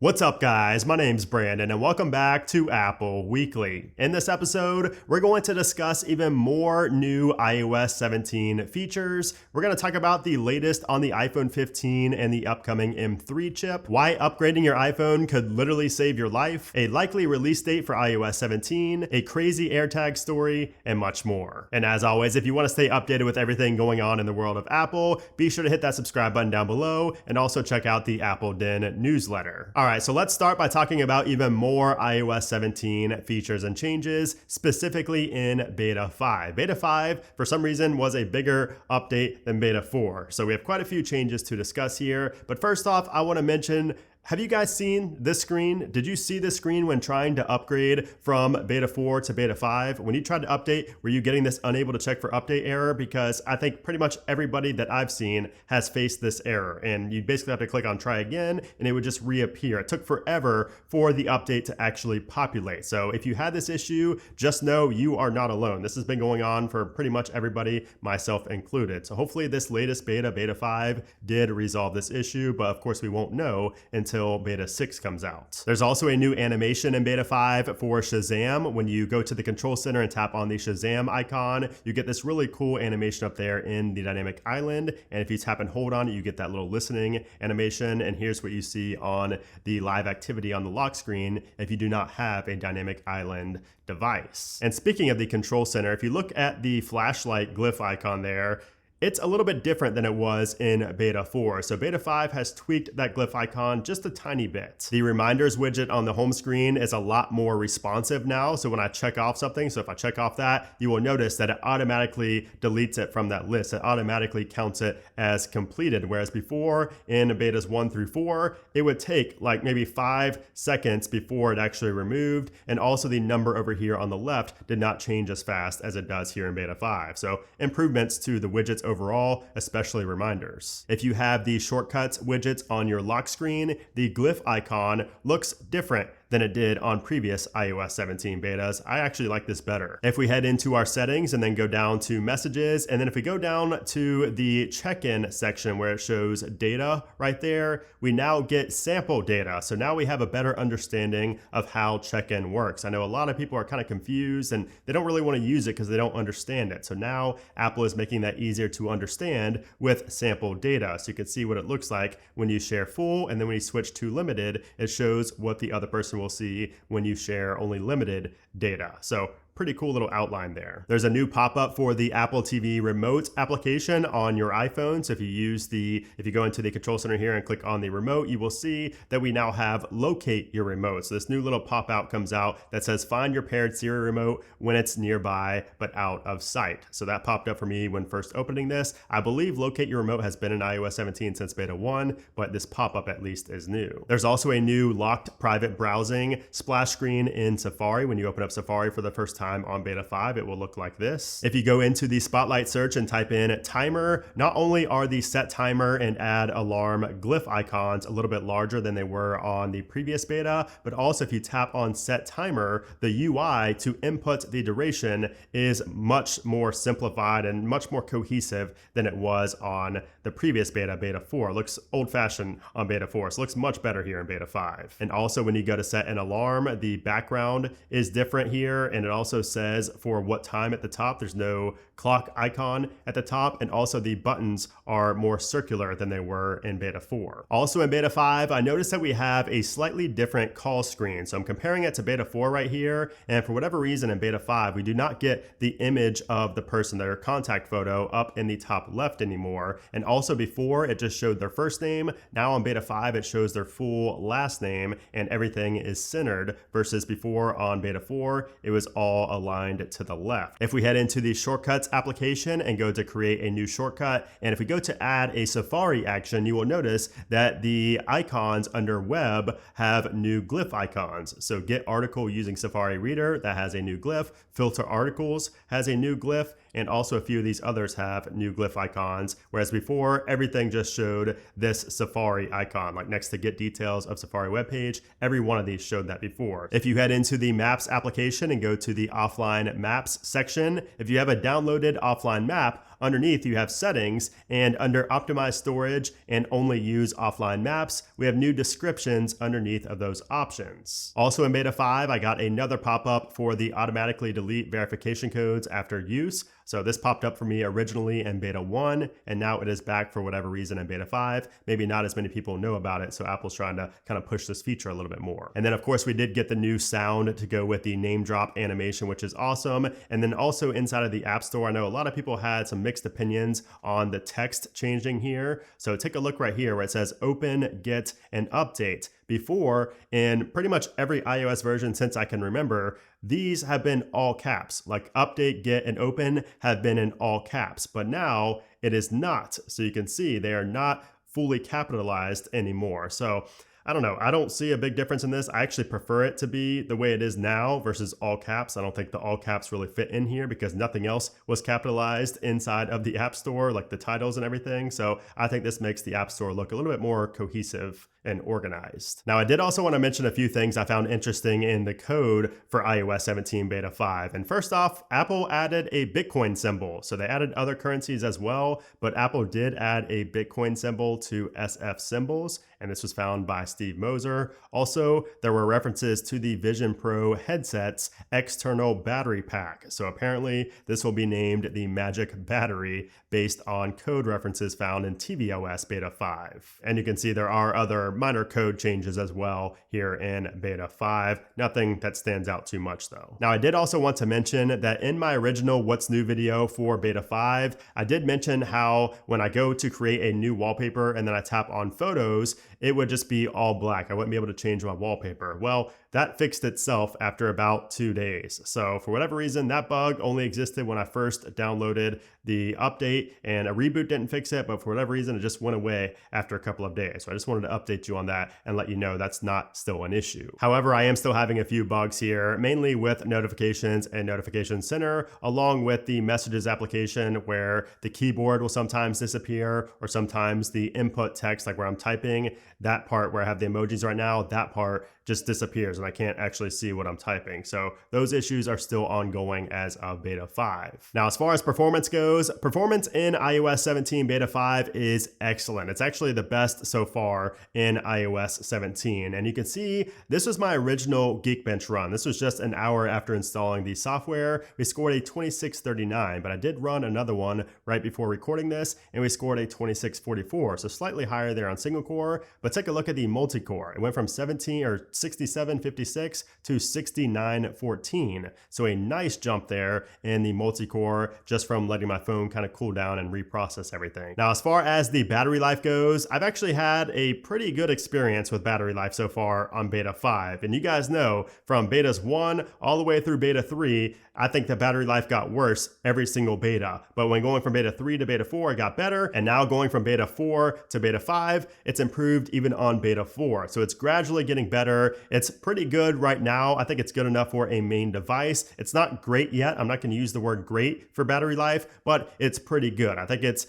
What's up, guys? My name's Brandon, and welcome back to Apple Weekly. In this episode, we're going to discuss even more new iOS 17 features. We're going to talk about the latest on the iPhone 15 and the upcoming M3 chip, why upgrading your iPhone could literally save your life, a likely release date for iOS 17, a crazy AirTag story, and much more. And as always, if you want to stay updated with everything going on in the world of Apple, be sure to hit that subscribe button down below and also check out the Apple Den newsletter. All right, so let's start by talking about even more iOS 17 features and changes, specifically in Beta 5. Beta 5, for some reason, was a bigger update than Beta 4. So we have quite a few changes to discuss here. But first off, I want to mention, have you guys seen this screen? Did you see this screen when trying to upgrade from Beta 4 to Beta 5? When you tried to update, were you getting this unable to check for update error? Because I think pretty much everybody that I've seen has faced this error. And you basically have to click on try again and it would just reappear. It took forever for the update to actually populate. So if you had this issue, just know you are not alone. This has been going on for pretty much everybody, myself included. So hopefully this latest Beta 5, did resolve this issue, but of course we won't know until Beta 6 comes out. There's also a new animation in Beta 5 for Shazam. When you go to the control center and tap on the Shazam icon, you get this really cool animation up there in the dynamic island. And if you tap and hold on it, you get that little listening animation. And here's what you see on the live activity on the lock screen if you do not have a dynamic island device. And speaking of the control center, if you look at the flashlight glyph icon there, it's a little bit different than it was in Beta 4. So Beta 5 has tweaked that glyph icon just a tiny bit. The reminders widget on the home screen is a lot more responsive now. So when I check off something, so if I check off that, you will notice that it automatically deletes it from that list. It automatically counts it as completed. Whereas before in betas 1 through 4, it would take like maybe 5 seconds before it actually removed. And also the number over here on the left did not change as fast as it does here in Beta 5. So improvements to the widgets overall, especially reminders. If you have the shortcuts widgets on your lock screen, the glyph icon looks different than it did on previous iOS 17 betas. I actually like this better. If we head into our settings and then go down to messages, and then if we go down to the check-in section where it shows data right there, we now get sample data. So now we have a better understanding of how check-in works. I know a lot of people are kind of confused and they don't really want to use it because they don't understand it. So now Apple is making that easier to understand with sample data. So you can see what it looks like when you share full, and then when you switch to limited, it shows what the other person will see when you share only limited data. So pretty cool little outline there. There's a new pop-up for the Apple TV remote application on your iPhone. So if you go into the control center here and click on the remote, you will see that we now have locate your remote. So this new little pop-out comes out that says find your paired Siri remote when it's nearby but out of sight. So that popped up for me when first opening this. I believe locate your remote has been in iOS 17 since Beta 1, but this pop-up at least is new. There's also a new locked private browsing splash screen in Safari. When you open up Safari for the first time on Beta 5, it will look like this. If you go into the Spotlight search and type in timer, not only are the set timer and add alarm glyph icons a little bit larger than they were on the previous beta, but also if you tap on set timer, the UI to input the duration is much more simplified and much more cohesive than it was on the previous Beta 4. It looks old-fashioned on Beta 4, so it looks much better here in Beta 5. And also when you go to set an alarm, the background is different here, and it also says for what time at the top. There's no clock icon at the top, and also the buttons are more circular than they were in Beta 4. Also in Beta 5, I noticed that we have a slightly different call screen. So I'm comparing it to Beta 4 right here, and for whatever reason in Beta 5, we do not get the image of the person, their contact photo, up in the top left anymore. And also before, it just showed their first name. Now on Beta 5, it shows their full last name, and everything is centered, versus before on Beta 4, it was all aligned to the left. If we head into the shortcuts application and go to create a new shortcut, and if we go to add a Safari action, you will notice that the icons under web have new glyph icons. So get article using Safari Reader, that has a new glyph. Filter articles has a new glyph, and also a few of these others have new glyph icons, whereas before everything just showed this Safari icon, like next to get details of Safari webpage. Every one of these showed that before. If you head into the Maps application and go to the offline maps section, if you have a downloaded offline map, underneath you have settings, and under optimize storage and only use offline maps, we have new descriptions underneath of those options. Also in beta 5, I got another pop-up for the automatically delete verification codes after use. So this popped up for me originally in beta 1, and now it is back for whatever reason in beta 5. Maybe not as many people know about it, so Apple's trying to kind of push this feature a little bit more. And then of course we did get the new sound to go with the name drop animation, which is awesome. And then also inside of the App Store, I know a lot of people had some mixed opinions on the text changing here. So take a look right here where it says open, get, and update. Before, in pretty much every iOS version since I can remember, these have been all caps. Like update, get, and open have been in all caps, but now it is not. So you can see they are not fully capitalized anymore. So I don't know. I don't see a big difference in this. I actually prefer it to be the way it is now versus all caps. I don't think the all caps really fit in here because nothing else was capitalized inside of the App Store, like the titles and everything. So I think this makes the App Store look a little bit more cohesive and organized. Now, I did also want to mention a few things I found interesting in the code for iOS 17 beta 5. And first off, Apple added a Bitcoin symbol. So they added other currencies as well, but Apple did add a Bitcoin symbol to SF symbols, and this was found by Steve Moser. Also, there were references to the Vision Pro headset's external battery pack. So apparently this will be named the Magic Battery based on code references found in tvOS beta 5. And you can see there are other minor code changes as well here in beta 5. Nothing that stands out too much though. Now, I did also want to mention that in my original What's New video for beta 5, I did mention how when I go to create a new wallpaper and then I tap on photos, it would just be all black. I wouldn't be able to change my wallpaper. Well, that fixed itself after about 2 days. So for whatever reason, that bug only existed when I first downloaded the update, and a reboot didn't fix it, but for whatever reason, it just went away after a couple of days. So I just wanted to update you on that and let you know that's not still an issue. However, I am still having a few bugs here, mainly with notifications and Notification Center, along with the Messages application where the keyboard will sometimes disappear, or sometimes the input text, like where I'm typing, that part where I have the emojis right now, that part just disappears and I can't actually see what I'm typing. So those issues are still ongoing as of beta 5. Now, as far as performance goes, performance in iOS 17 beta 5 is excellent. It's actually the best so far in iOS 17. And you can see this was my original Geekbench run. This was just an hour after installing the software. We scored a 2639, but I did run another one right before recording this and we scored a 2644. So slightly higher there on single core, but take a look at the multi-core. It went from 6756 to 6914. So a nice jump there in the multi-core just from letting my phone kind of cool down and reprocess everything. Now, as far as the battery life goes, I've actually had a pretty good experience with battery life so far on beta 5. And you guys know from betas 1 all the way through beta 3, I think the battery life got worse every single beta. But when going from beta 3 to beta 4, it got better. And now going from beta 4 to beta 5, it's improved even on beta 4. So it's gradually getting better. It's pretty good right now. I think it's good enough for a main device. It's not great yet. I'm not going to use the word great for battery life, but it's pretty good. I think it's,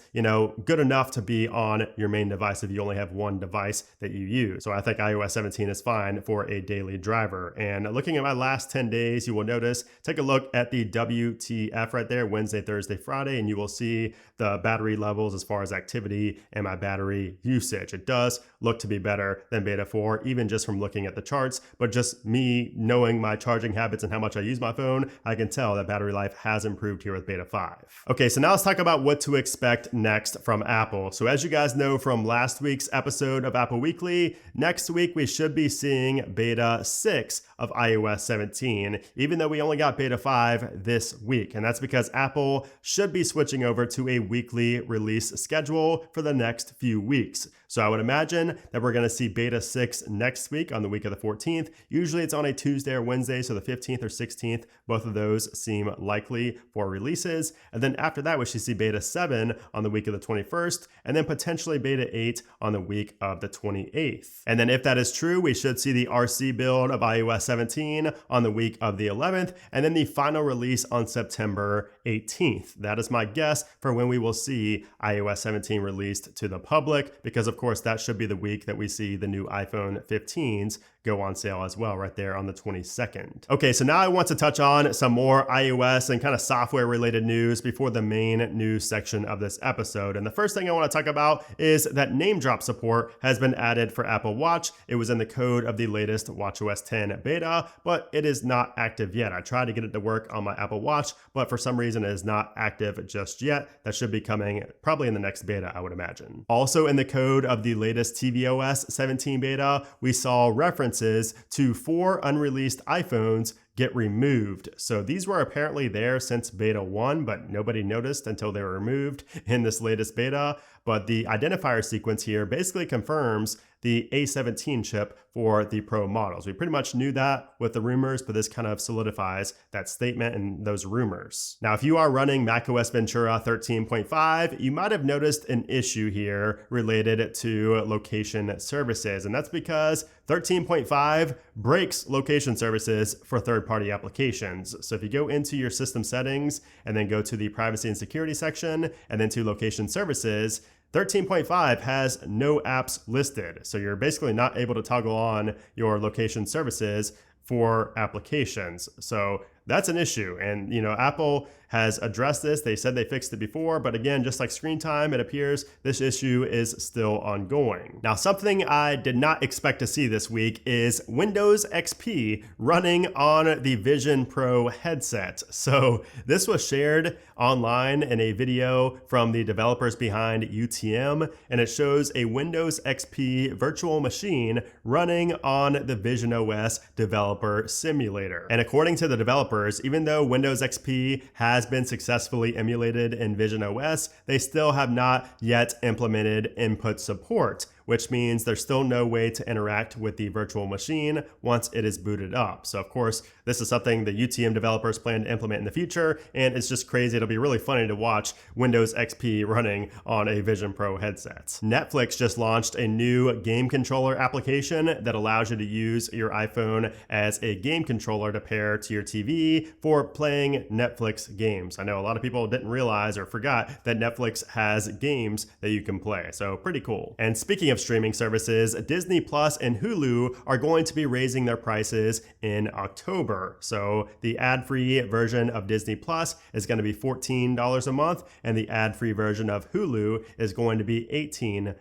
good enough to be on your main device if you only have one device that you use. So I think iOS 17 is fine for a daily driver. And looking at my last 10 days, you will notice, take a look at the WTF right there, Wednesday, Thursday, Friday, and you will see the battery levels as far as activity and my battery usage. It does look to be better than beta 4, even just from looking at the charts, but just me knowing my charging habits and how much I use my phone, I can tell that battery life has improved here with beta 5. Okay, so now let's talk about what to expect next from Apple. So as you guys know from last week's episode of Apple Weekly, next week we should be seeing beta 6 of iOS 17, even though we only got beta 5 this week. And that's because Apple should be switching over to a weekly release schedule for the next few weeks. So I would imagine that we're going to see beta 6 next week on the week of the 14th. Usually it's on a Tuesday or Wednesday, so the 15th or 16th, both of those seem likely for releases. And then after that, we should see beta 7 on the week of the 21st, and then potentially beta 8 on the week of the 28th. And then if that is true, we should see the RC build of iOS 17 on the week of the 11th, and then the final release on September 18th. That is my guess for when we will see iOS 17 released to the public, because of course that should be the week that we see the new iPhone 15s go on sale as well right there on the 22nd. Okay, so now I want to touch on some more iOS and kind of software related news before the main news section of this episode. And the first thing I want to talk about is that NameDrop support has been added for Apple Watch. It was in the code of the latest watchOS 10 beta, but it is not active yet. I tried to get it to work on my Apple Watch, but for some reason it is not active just yet. That should be coming probably in the next beta, I would imagine. Also in the code of the latest tvOS 17 beta, we saw references to 4 unreleased iPhones get removed. So these were apparently there since beta 1, but nobody noticed until they were removed in this latest beta. But the identifier sequence here basically confirms the A17 chip for the Pro models. We pretty much knew that with the rumors, but this kind of solidifies that statement and those rumors. Now, if you are running macOS Ventura 13.5, you might have noticed an issue here related to location services. And that's because 13.5 breaks location services for third-party applications. So if you go into your system settings and then go to the privacy and security section and then to location services, 13.5 has no apps listed. So you're basically not able to toggle on your location services for applications. So that's an issue. And, Apple has addressed this. They said they fixed it before, but again, just like screen time, it appears this issue is still ongoing. Now, something I did not expect to see this week is Windows XP running on the Vision Pro headset. So this was shared online in a video from the developers behind UTM, and it shows a Windows XP virtual machine running on the Vision OS developer simulator. And according to the developers, even though Windows XP has been successfully emulated in Vision OS, they still have not yet implemented input support, which means there's still no way to interact with the virtual machine once it is booted up. So of course, this is something the UTM developers plan to implement in the future, and it's just crazy. It'll be really funny to watch Windows XP running on a Vision Pro headset. Netflix just launched a new game controller application that allows you to use your iPhone as a game controller to pair to your TV for playing Netflix games. I know a lot of people didn't realize or forgot that Netflix has games that you can play, so pretty cool. And speaking of streaming services, Disney Plus and Hulu are going to be raising their prices in October. So the ad-free version of Disney Plus is going to be $14 a month, and the ad-free version of Hulu is going to be $18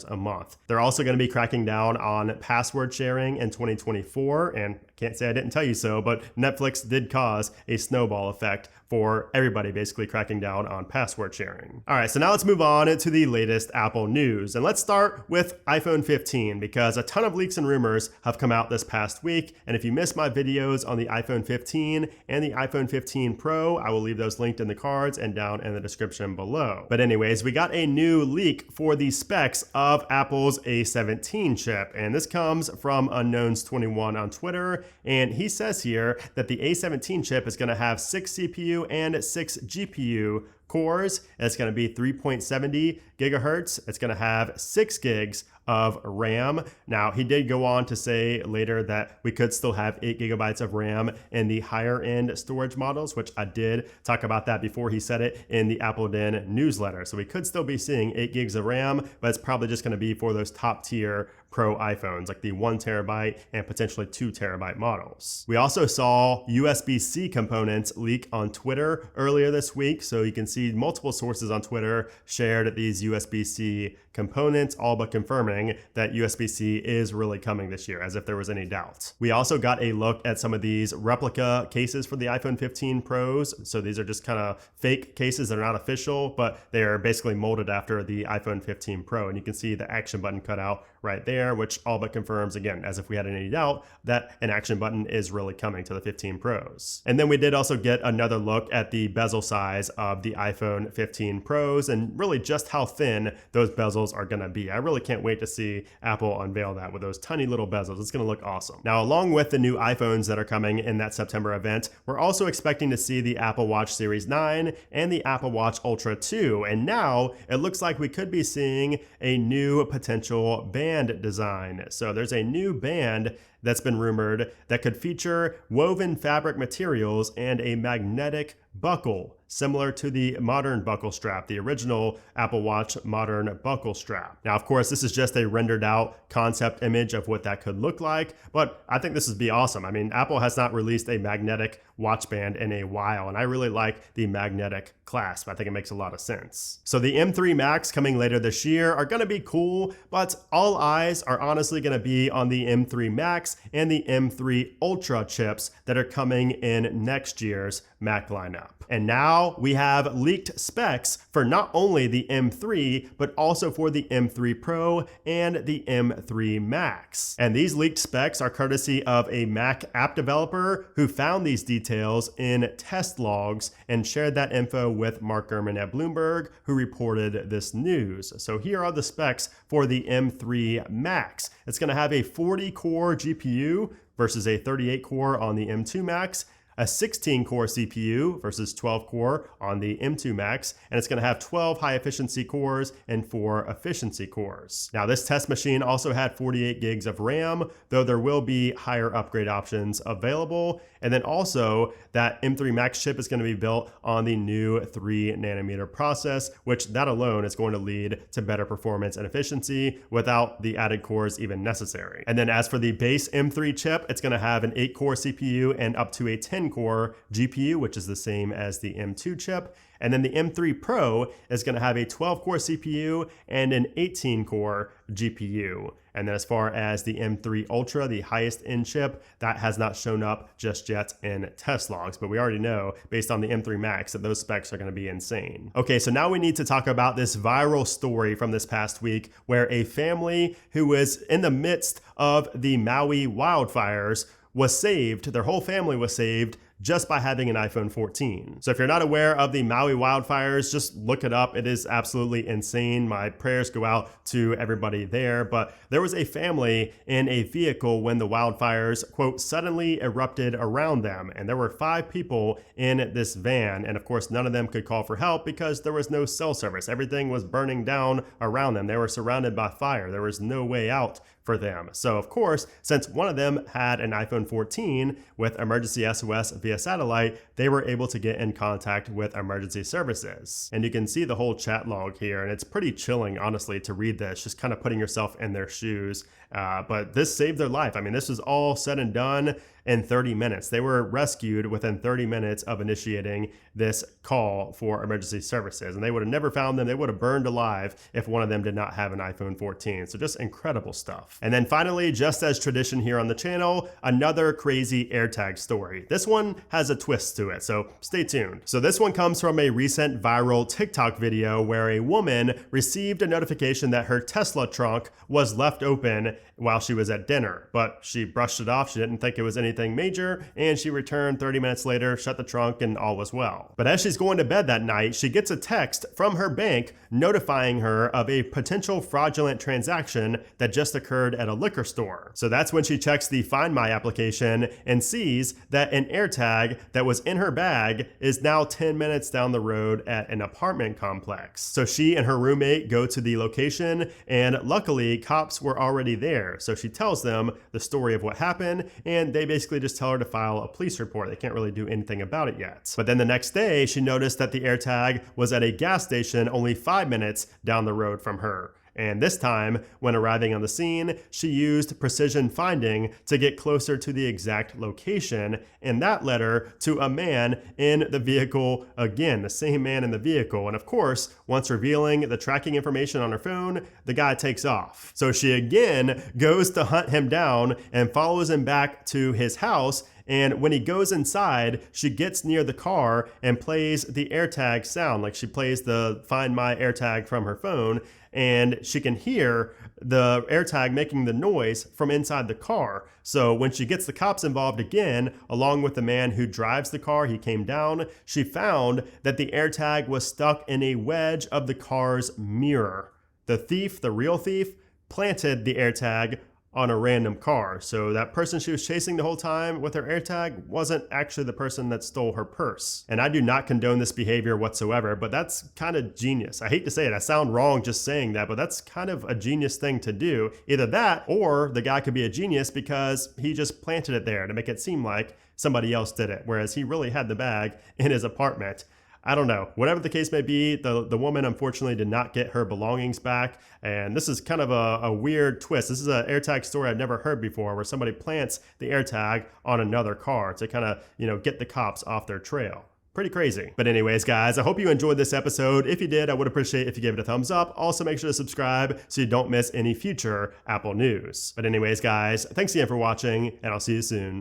a month. They're also going to be cracking down on password sharing in 2024, and I can't say I didn't tell you so, but Netflix did cause a snowball effect for everybody basically cracking down on password sharing. All right, so now let's move on to the latest Apple news. And let's start with iPhone 15 because a ton of leaks and rumors have come out this past week. And if you missed my videos on the iPhone 15 and the iPhone 15 Pro, I will leave those linked in the cards and down in the description below. But anyways, we got a new leak for the specs of Apple's A17 chip. And this comes from Unknowns21 on Twitter. And he says here that the A17 chip is gonna have 6 CPU and 6 GPU cores. It's going to be 3.70 gigahertz. It's going to have 6 gigs of RAM. Now, he did go on to say later that we could still have 8 gigabytes of RAM in the higher end storage models, which I did talk about that before he said it in the Apple Den newsletter. So we could still be seeing 8 gigs of RAM, but it's probably just going to be for those top tier Pro iPhones, like the 1 terabyte and potentially 2 terabyte models. We also saw USB-C components leak on Twitter earlier this week. So you can see multiple sources on Twitter shared these USB-C components, all but confirming that USB-C is really coming this year, as if there was any doubt. We also got a look at some of these replica cases for the iPhone 15 Pros. So these are just kind of fake cases that are not official, but they are basically molded after the iPhone 15 Pro. And you can see the action button cut out right there, which all but confirms, again, as if we had any doubt, that an action button is really coming to the 15 Pros. And then we did also get another look at the bezel size of the iPhone 15 Pros and really just how thin those bezels are going to be. I really can't wait to see Apple unveil that with those tiny little bezels. It's going to look awesome. Now, along with the new iPhones that are coming in that September event, we're also expecting to see the Apple Watch Series 9 and the Apple Watch Ultra 2. And now it looks like we could be seeing a new potential band design. So there's a new band that's been rumored that could feature woven fabric materials and a magnetic buckle, similar to the modern buckle strap, the original Apple Watch modern buckle strap. Now, of course, this is just a rendered out concept image of what that could look like, but I think this would be awesome. I mean, Apple has not released a magnetic watch band in a while, and I really like the magnetic clasp. I think it makes a lot of sense. So the M3 Max coming later this year are gonna be cool, but all eyes are honestly gonna be on the M3 Max and the M3 Ultra chips that are coming in next year's Mac lineup. And now we have leaked specs for not only the M3, but also for the M3 Pro and the M3 Max. And these leaked specs are courtesy of a Mac app developer who found these details in test logs and shared that info with Mark Gurman at Bloomberg, who reported this news. So here are the specs for the M3 Max. It's going to have a 40-core GPU versus a 38-core on the M2 Max, a 16-core CPU versus 12-core on the M2 Max, and it's going to have 12 high-efficiency cores and 4 efficiency cores. Now, this test machine also had 48 gigs of RAM, though there will be higher upgrade options available. And then also, that M3 Max chip is going to be built on the new 3nm process, which that alone is going to lead to better performance and efficiency without the added cores even necessary. And then as for the base M3 chip, it's going to have an 8-core CPU and up to a 10-core GPU, which is the same as the M2 chip. And then the M3 Pro is going to have a 12-core CPU and an 18-core GPU. And then as far as the M3 Ultra, the highest end chip, that has not shown up just yet in test logs, but we already know based on the M3 Max that those specs are going to be insane. Okay, so now we need to talk about this viral story from this past week where a family who was in the midst of the Maui wildfires was saved. Their whole family was saved just by having an iPhone 14. So if you're not aware of the Maui wildfires, just look it up. It is absolutely insane. My prayers go out to everybody there. But there was a family in a vehicle when the wildfires, quote, suddenly erupted around them. And there were 5 people in this van. And of course, none of them could call for help because there was no cell service. Everything was burning down around them. They were surrounded by fire. There was no way out for them. So of course, since one of them had an iPhone 14 with emergency SOS via satellite, they were able to get in contact with emergency services. And you can see the whole chat log here, and it's pretty chilling, honestly, to read this, just kind of putting yourself in their shoes. But this saved their life. I mean, this was all said and done in 30 minutes. They were rescued within 30 minutes of initiating this call for emergency services. And they would have never found them. They would have burned alive if one of them did not have an iPhone 14. So just incredible stuff. And then finally, just as tradition here on the channel, another crazy AirTag story. This one has a twist to it, so stay tuned. So this one comes from a recent viral TikTok video where a woman received a notification that her Tesla trunk was left open while she was at dinner, but she brushed it off. She didn't think it was anything major, and she returned 30 minutes later, shut the trunk, and all was well. But as she's going to bed that night, she gets a text from her bank notifying her of a potential fraudulent transaction that just occurred at a liquor store. So that's when she checks the Find My application and sees that an AirTag that was in her bag is now 10 minutes down the road at an apartment complex. So she and her roommate go to the location, and luckily cops were already there. So she tells them the story of what happened, and they basically just tell her to file a police report. They can't really do anything about it yet. But then the next day, she noticed that the AirTag was at a gas station only 5 minutes down the road from her. And this time, when arriving on the scene, she used precision finding to get closer to the exact location, and that led her to a man in the vehicle again, the same man in the vehicle. And of course, once revealing the tracking information on her phone, the guy takes off. So she again goes to hunt him down and follows him back to his house. And when he goes inside, she gets near the car and plays the AirTag sound, like she plays the Find My AirTag from her phone, and she can hear the AirTag making the noise from inside the car. So when she gets the cops involved again, along with the man who drives the car, he came down, she found that the AirTag was stuck in a wedge of the car's mirror. The thief, the real thief, planted the AirTag on a random car. So that person she was chasing the whole time with her AirTag wasn't actually the person that stole her purse. And I do not condone this behavior whatsoever, but that's kind of genius. I hate to say it, I sound wrong just saying that, but that's kind of a genius thing to do. Either that, or the guy could be a genius because he just planted it there to make it seem like somebody else did it, whereas he really had the bag in his apartment. I don't know. Whatever the case may be, the woman unfortunately did not get her belongings back. And this is kind of a weird twist. This is an AirTag story I've never heard before, where somebody plants the AirTag on another car to kind of, get the cops off their trail. Pretty crazy. But anyways, guys, I hope you enjoyed this episode. If you did, I would appreciate if you gave it a thumbs up. Also, make sure to subscribe so you don't miss any future Apple news. But anyways, guys, thanks again for watching, and I'll see you soon.